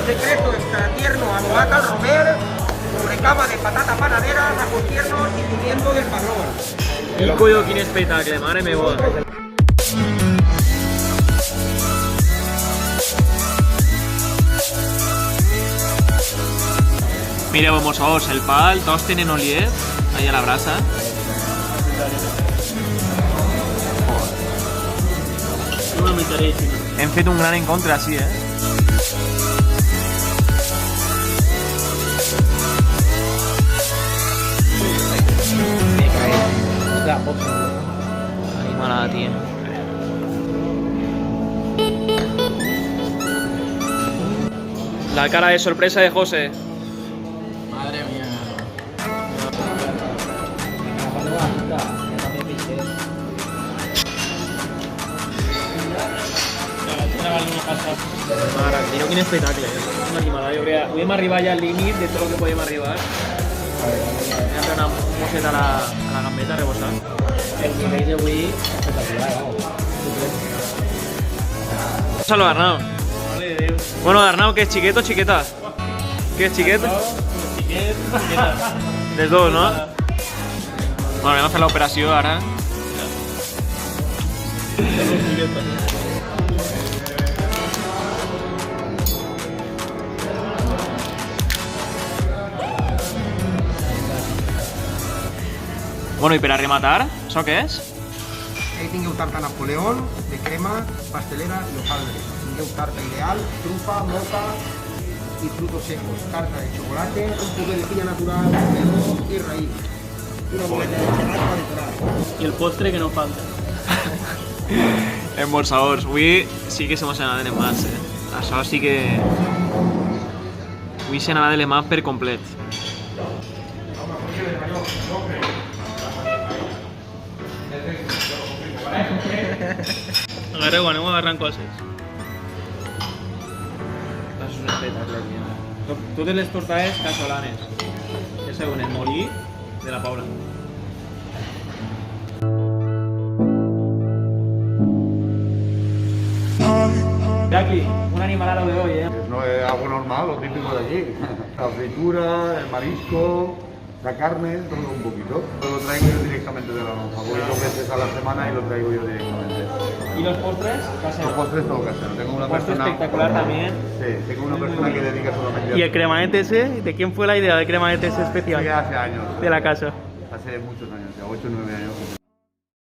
secreto extra tierno a albahaca al romer, sobre cama de patata panadera, ajos tiernos y pimiento del padrón. Il cuoio quin espectacle, mare meva. Mireu, mossós, el pa el tosten en oliet, ahí a la brasa. Hem fet un gran encontre així, Animalada, tía. La cara de sorpresa de José. Madre mía. Mare, mireu quin espectacle, una animalada. Jo crec que podem arribar ja al límit de tot el que podem arribar. Hem de fer una mosseta a la gambeta, rebossat. El nivell d'avui espectacular, vamos. Salud, Arnau. Bueno, Arnau, ¿qué es chiqueto o chiqueta? ¿Qué es chiqueto? Les dos, no? Bueno, anem a fer l'operació ara. Bueno, i per a rematar, això què és? Ahí tingueu tarta Napoleón, de crema, pastelera y hojaldre. Tingueu tarta ideal, trufa, moca y frutos secos. Tarta de chocolate, un poco de piña natural, melón y raíz. Una boleta de chocolate para decorar. I el postre que no falta. En molts sabors. Avui sí que s'emocionaven en mans, Això sí que... Avui se n'anava de les mans per complet. Agarreu, aneu agarrant coses. Això és un espectacle, tio. Totes les tortades casolanes. Que segons el molí de la Paula. Jackie, una animalada de hoy, No es algo normal, lo típico de allí. La fritura, el marisco, la carne, todo un poquito. Lo traigo yo directamente de la lonja. Voy 2 veces a la semana y lo traigo yo directamente. ¿Y los postres? Los postres todo casero. Tengo una Postre persona... espectacular también. Sí, tengo una persona que dedica solamente ¿Y el cremanete ese? ¿De quién fue la idea del cremanete ese especial? Sí, hace años. De la casa. Hace muchos años, ya 8 o 9 años.